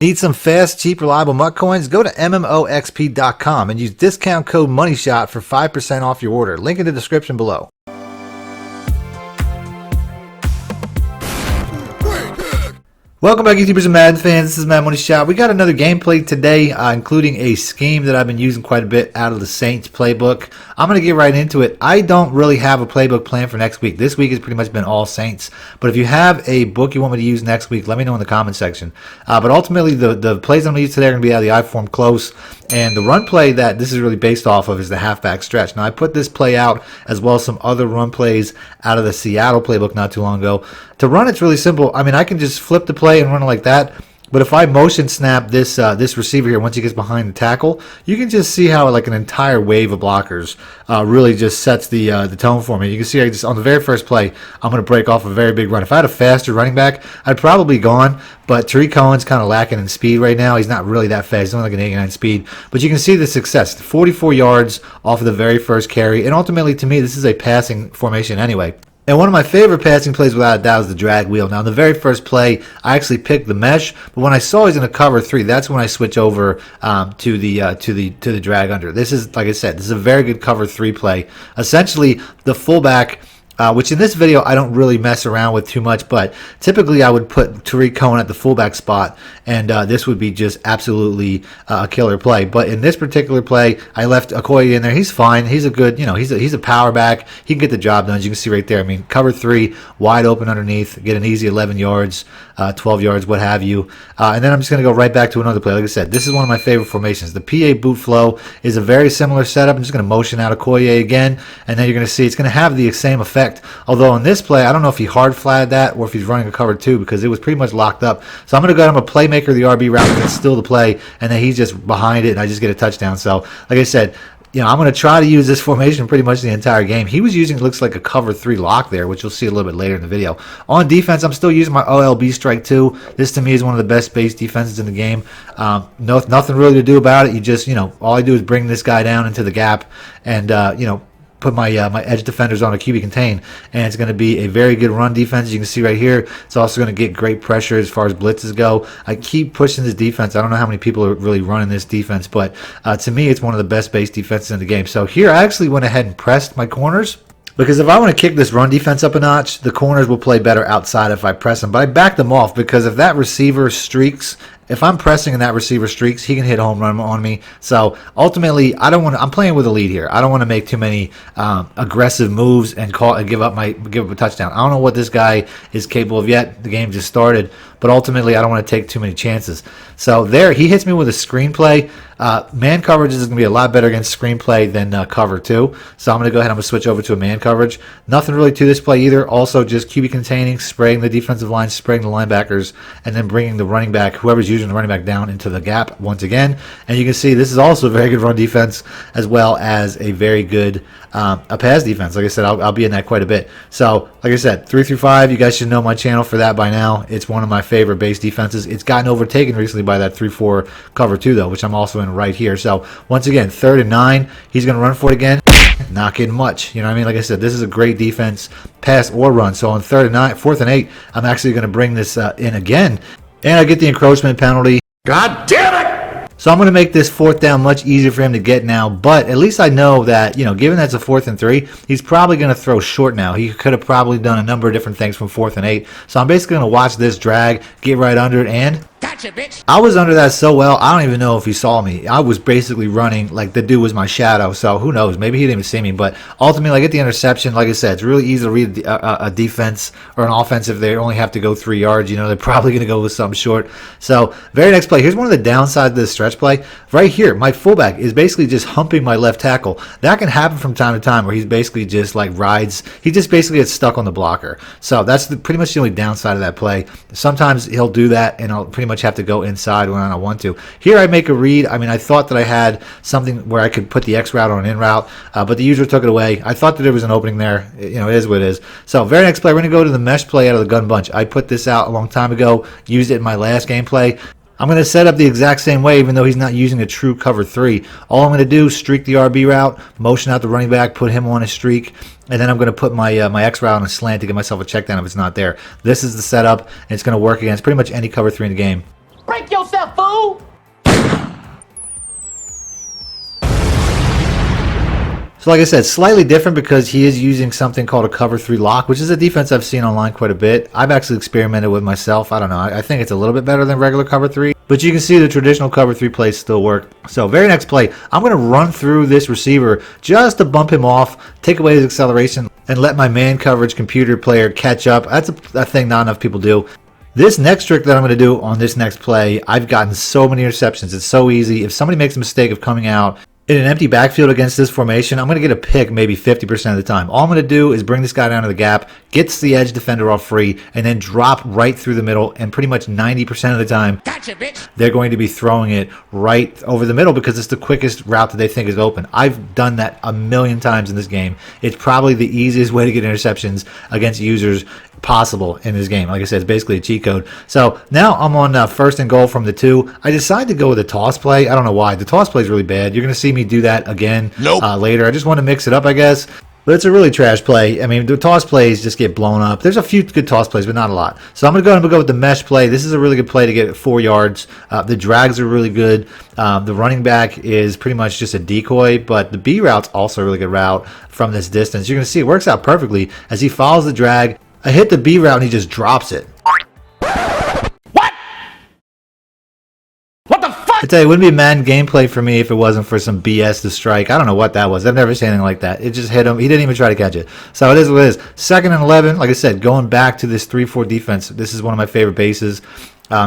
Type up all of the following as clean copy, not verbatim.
Need some fast, cheap, reliable MUT coins? Go to MMOXP.com and use discount code MONEYSHOT for 5% off your order. Link in the description below. Welcome back, YouTubers and Madden fans. This is MADDENMONEYSHOT. We got another gameplay today, including a scheme that I've been using quite a bit out of the Saints playbook. I'm going to get right into it. I don't really have a playbook plan for next week. This week has pretty much been all Saints. But if you have a book you want me to use next week, let me know in the comment section. But ultimately, the plays I'm going to use today are going to be out of the I form close. And the run play that this is really based off of is the halfback stretch. Now, I put this play out as well as some other run plays out of the Seattle playbook not too long ago. To run, it's really simple. I mean, I can just flip the play and run it like that. But if I motion snap this this receiver here, once he gets behind the tackle, you can just see how like an entire wave of blockers really just sets the tone for me. You can see I just on the very first play, I'm going to break off a very big run. If I had a faster running back, I'd probably gone. But Tariq Cohen's kind of lacking in speed right now. He's not really that fast. He's only like an 89 speed. But you can see the success. 44 yards off of the very first carry. And ultimately, to me, this is a passing formation anyway. And one of my favorite passing plays without a doubt is the drag wheel. Now, in the very first play, I actually picked the mesh, but when I saw he's going to cover 3, that's when I switch over to the drag under. This is, like I said, this is a very good cover 3 play. Essentially, the fullback, which in this video I don't really mess around with too much, but typically I would put Tariq Cohen at the fullback spot, and this would be just absolutely a killer play. But in this particular play, I left Okoye in there. He's fine. He's a good, he's a power back. He can get the job done, as you can see right there. I mean, cover 3, wide open underneath, get an easy 11 yards, 12 yards, what have you. And then I'm just going to go right back to another play. Like I said, this is one of my favorite formations. The PA boot flow is a very similar setup. I'm just going to motion out Okoye again, and then you're going to see it's going to have the same effect. Although in this play, I don't know if he hard flatted that or if he's running a cover 2 because it was pretty much locked up. So I'm going to go ahead, I'm a playmaker of the RB route and still the play, and then he's just behind it and I just get a touchdown. So like I said, I'm going to try to use this formation pretty much the entire game. He was using, it looks like a cover 3 lock there, which you'll see a little bit later in the video. On defense, I'm still using my OLB strike 2. This to me is one of the best base defenses in the game. Nothing really to do about it. You just, all I do is bring this guy down into the gap and, put my my edge defenders on a QB contain, and it's going to be a very good run defense. As you can see right here, it's also going to get great pressure as far as blitzes go. I keep pushing this defense. I don't know how many people are really running this defense, but to me, it's one of the best base defenses in the game. So here, I actually went ahead and pressed my corners. Because if I want to kick this run defense up a notch, the corners will play better outside if I press them. But I backed them off because if that receiver streaks, if I'm pressing and that receiver streaks, he can hit home run on me. So ultimately, I'm playing with a lead here. I don't want to make too many aggressive moves and give up a touchdown. I don't know what this guy is capable of yet. The game just started, but ultimately, I don't want to take too many chances. So there, he hits me with a screenplay. Man coverage is going to be a lot better against screenplay than cover 2. So I'm going to go ahead. I'm going to switch over to a man coverage. Nothing really to this play either. Also, just QB containing, spraying the defensive line, spraying the linebackers, and then bringing the running back, whoever's using the running back, down into the gap once again. And you can see this is also a very good run defense as well as a very good a pass defense. Like I said, I'll be in that quite a bit. So like I said, 3 through 5, you guys should know my channel for that by now. It's one of my favorite base defenses. It's gotten overtaken recently by that 3-4 cover 2 though, which I'm also in right here. So once again, 3rd and 9, he's going to run for it again. Not getting much. You know what I mean? Like I said, this is a great defense, pass or run. So on 3rd and 9, 4th and 8, I'm actually going to bring this in again. And I get the encroachment penalty. God damn it! So I'm going to make this 4th down much easier for him to get now, but at least I know that, given that's a 4th and 3, he's probably going to throw short now. He could have probably done a number of different things from 4th and 8. So I'm basically going to watch this drag, get right under it, and gotcha, bitch. I was under that so well, I don't even know if he saw me. I was basically running like the dude was my shadow, so who knows? Maybe he didn't even see me, but ultimately I get the interception. Like I said, it's really easy to read a defense or an offense if they only have to go 3 yards. They're probably going to go with something short. So very next play, here's one of the downsides of this stretch play. Right here, my fullback is basically just humping my left tackle. That can happen from time to time where he's basically just like rides. He just basically gets stuck on the blocker. So that's pretty much the only downside of that play. Sometimes he'll do that, and I'll pretty much have to go inside when I want to. Here I make a read. I mean, I thought that I had something where I could put the X route on an in route, but the user took it away. I thought that there was an opening there. It is what it is. So very next play, we're going to go to the mesh play out of the gun bunch. I put this out a long time ago, used it in my last gameplay. I'm going to set up the exact same way, even though he's not using a true cover 3. All I'm going to do is streak the RB route, motion out the running back, put him on a streak, and then I'm going to put my my X route on a slant to get myself a check down if it's not there. This is the setup, and it's going to work against pretty much any cover 3 in the game. break yourself, fool! So like I said, slightly different because he is using something called a cover 3 lock, which is a defense I've seen online quite a bit. I've actually experimented with myself. I don't know. I think it's a little bit better than regular cover 3, but you can see the traditional cover 3 plays still work. So very next play, I'm going to run through this receiver just to bump him off, take away his acceleration, and let my man coverage computer player catch up. That's a thing not enough people do. This next trick that I'm going to do on this next play, I've gotten so many interceptions. It's so easy. If somebody makes a mistake of coming out in an empty backfield against this formation, I'm going to get a pick maybe 50% of the time. All I'm going to do is bring this guy down to the gap, gets the edge defender off free, and then drop right through the middle. And pretty much 90% of the time, Gotcha, bitch. They're going to be throwing it right over the middle because it's the quickest route that they think is open. I've done that a million times in this game. It's probably the easiest way to get interceptions against users possible in this game. Like I said, it's basically a cheat code. So now I'm on 1st and goal from the 2. I decided to go with a toss play. I don't know why. The toss play is really bad. You're going to see me do that again later. I just want to mix it up, I guess. But it's a really trash play. I mean, the toss plays just get blown up. There's a few good toss plays, but not a lot. So I'm going to go with the mesh play. This is a really good play to get 4 yards. The drags are really good. The running back is pretty much just a decoy, but the B route's also a really good route from this distance. You're going to see it works out perfectly as he follows the drag. I hit the B route and he just drops it. What? What the fuck? I tell you, it wouldn't be Madden gameplay for me if it wasn't for some BS to strike. I don't know what that was. I've never seen anything like that. It just hit him. He didn't even try to catch it. So it is what it is. 2nd and 11. Like I said, going back to this 3-4 defense. This is one of my favorite bases.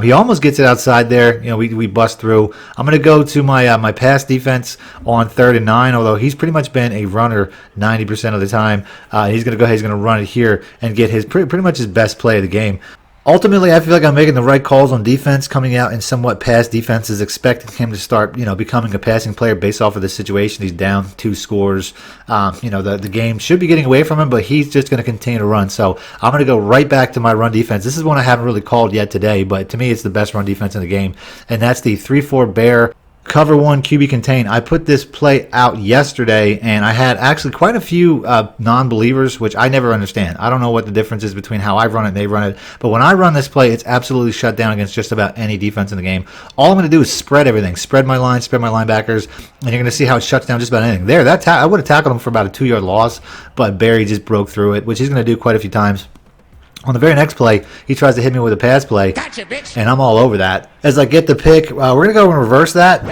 He almost gets it outside there. You know, we bust through. I'm going to go to my my pass defense on 3rd and 9, although he's pretty much been a runner 90% of the time. He's going to go ahead. He's going to run it here and get his pretty much his best play of the game. Ultimately, I feel like I'm making the right calls on defense, coming out in somewhat pass defenses, expecting him to start, becoming a passing player based off of the situation. He's down 2 scores. The game should be getting away from him, but he's just going to continue to run. So I'm going to go right back to my run defense. This is one I haven't really called yet today, but to me, it's the best run defense in the game, and that's the 3-4 bear. Cover 1 QB contain. I put this play out yesterday, and I had actually quite a few non-believers, which I never understand. I don't know what the difference is between how I run it and they run it, but when I run this play, it's absolutely shut down against just about any defense in the game. All I'm going to do is spread everything, spread my line, spread my linebackers, and you're going to see how it shuts down just about anything. There, I would have tackled him for about a 2-yard loss, but Barry just broke through it, which he's going to do quite a few times. On the very next play, he tries to hit me with a pass play, Gotcha, bitch. and I'm all over that. As I get the pick, we're going to go and reverse that.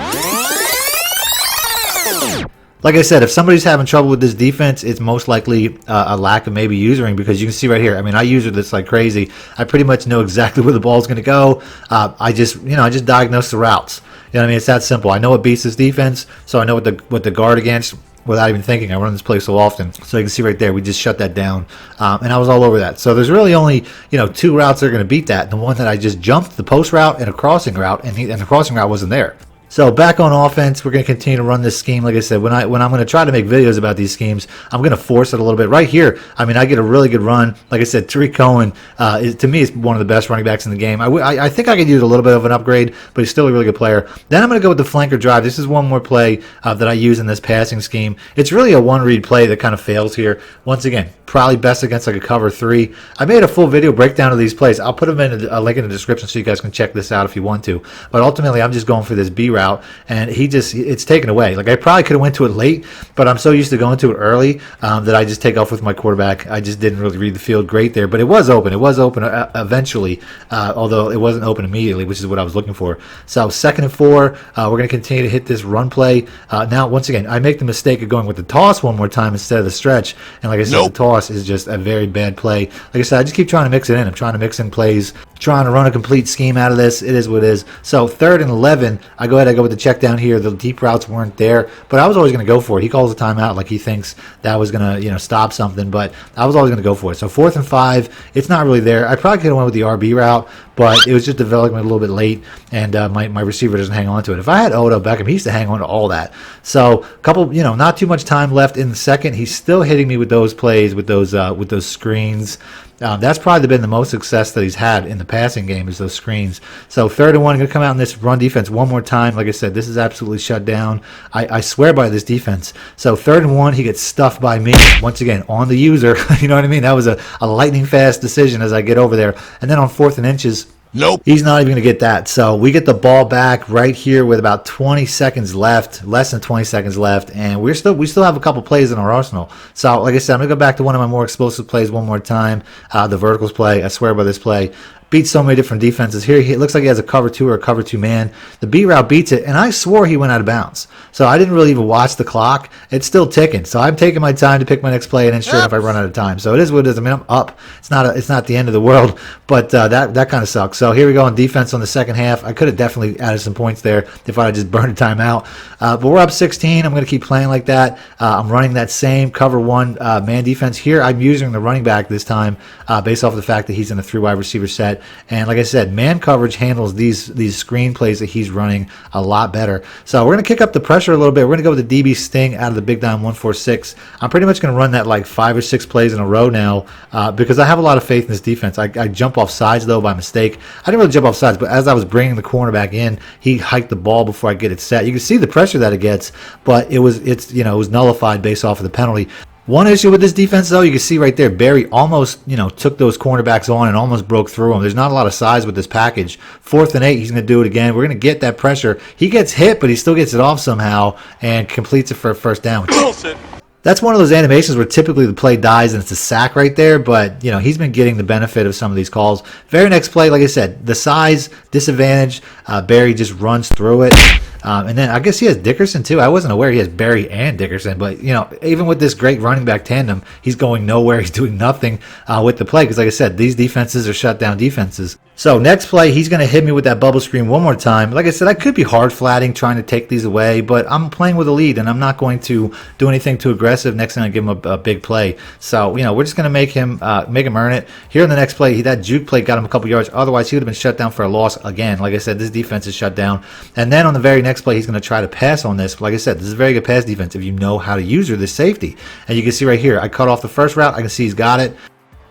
Like I said, if somebody's having trouble with this defense, it's most likely a lack of maybe usering, because you can see right here, I mean, I user this like crazy. I pretty much know exactly where the ball's going to go. I just diagnose the routes. You know what I mean? It's that simple. I know what beats this defense, so I know what the guard against without even thinking. I run this play so often. So you can see right there, we just shut that down. And I was all over that. So there's really only, 2 routes that are going to beat that. The one that I just jumped, the post route and a crossing route, and the crossing route wasn't there. So back on offense, we're going to continue to run this scheme. Like I said, when I'm going to try to make videos about these schemes, I'm going to force it a little bit. Right here, I mean, I get a really good run. Like I said, Tariq Cohen, to me, is one of the best running backs in the game. I think I could use a little bit of an upgrade, but he's still a really good player. Then I'm going to go with the flanker drive. This is one more play that I use in this passing scheme. It's really a one-read play that kind of fails here. Once again, probably best against like a cover 3. I made a full video breakdown of these plays. I'll put them in a link in the description so you guys can check this out if you want to. But ultimately, I'm just going for this B route, and it's taken away. Like, I probably could have went to it late, but I'm so used to going to it early that I just take off with my quarterback. I just didn't really read the field great there, but it was open. It was open eventually, although it wasn't open immediately, which is what I was looking for. So 2nd and 4, we're going to continue to hit this run play. Now, once again, I make the mistake of going with the toss one more time instead of the stretch, and like I said, the toss is just a very bad play. Like I said, I just keep trying to mix it in. I'm trying to mix in plays, trying to run a complete scheme out of this. It is what it is. So 3rd and 11, I go with the check down here. The deep routes weren't there, but I was always going to go for it. He calls a timeout like he thinks that was going to stop something, but I was always going to go for it. So 4th and 5, it's not really there. I probably could have went with the RB route, but it was just developing a little bit late, and my receiver doesn't hang on to it. If I had Odell Beckham, he used to hang on to all that. So not too much time left in the second. He's still hitting me with those plays, with those screens. That's probably been the most success that he's had in the passing game, is those screens. So 3rd and 1, going to come out in this run defense one more time. Like I said, this is absolutely shut down. I swear by this defense. So 3rd and 1, he gets stuffed by me once again on the user. You know what I mean? That was a lightning fast decision as I get over there. And then on 4th and inches, Nope. He's not even going to get that. So we get the ball back right here with about 20 seconds left, less than 20 seconds left, and we still have a couple plays in our arsenal. So like I said, I'm going to go back to one of my more explosive plays one more time. The verticals play. I swear by this play. Beats so many different defenses. Here, it looks like he has a cover 2 or a cover 2 man. The B route beats it, and I swore he went out of bounds. So I didn't really even watch the clock. It's still ticking. So I'm taking my time to pick my next play, and then sure enough, I run out of time. So it is what it is. I mean, I'm up. It's not the end of the world, but that kind of sucks. So here we go on defense on the second half. I could have definitely added some points there if I had just burned a timeout. But we're up 16. I'm going to keep playing like that. I'm running that same cover 1 man defense here. I'm using the running back this time based off of the fact that he's in a 3 wide receiver set. And like I said, man coverage handles these screen plays that he's running a lot better. So we're going to kick up the pressure a little bit. We're going to go with the DB sting out of the big dime 146. I'm pretty much going to run that like 5 or 6 plays in a row now because I have a lot of faith in this defense. I jump off sides though by mistake. I didn't really jump off sides, but as I was bringing the cornerback in, he hiked the ball before I get it set. You can see the pressure that it gets, but it was nullified based off of the penalty. One issue with this defense, though, you can see right there, Barry almost, took those cornerbacks on and almost broke through them. There's not a lot of size with this package. 4th and 8, he's going to do it again. We're going to get that pressure. He gets hit, but he still gets it off somehow and completes it for a first down. Wilson. That's one of those animations where typically the play dies and it's a sack right there, but, he's been getting the benefit of some of these calls. Very next play, like I said, the size disadvantage, Barry just runs through it. And then I guess he has Dickerson too. I wasn't aware he has Barry and Dickerson, but even with this great running back tandem, he's going nowhere. He's doing nothing with the play because, like I said, these defenses are shutdown defenses. So next play, he's going to hit me with that bubble screen one more time. Like I said, I could be hard flatting trying to take these away, but I'm playing with a lead and I'm not going to do anything too aggressive. Next time I give him a big play. So we're just going to make him earn it. Here in the next play, that juke play got him a couple yards. Otherwise, he would have been shut down for a loss again. Like I said, this defense is shut down. And then on the very next play, he's going to try to pass on this. But like I said, this is a very good pass defense if you know how to use this safety. And you can see right here, I cut off the first route. I can see he's got it.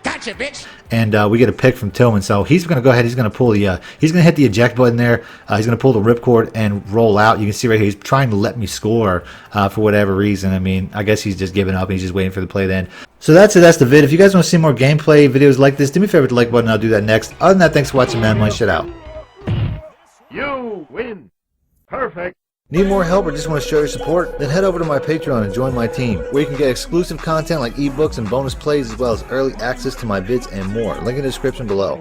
Gotcha, bitch. And we get a pick from Tillman. So he's going to go ahead. He's going to pull the. He's going to hit the eject button there. He's going to pull the ripcord and roll out. You can see right here. He's trying to let me score for whatever reason. I mean, I guess he's just giving up. He's just waiting for the play then. So that's it. That's the vid. If you guys want to see more gameplay videos like this, do me a favor with the like button. I'll do that next. Other than that, thanks for watching, man. My shit out. You win. Perfect. Need more help or just want to show your support? Then head over to my Patreon and join my team, where you can get exclusive content like ebooks and bonus plays as well as early access to my vids and more. Link in the description below.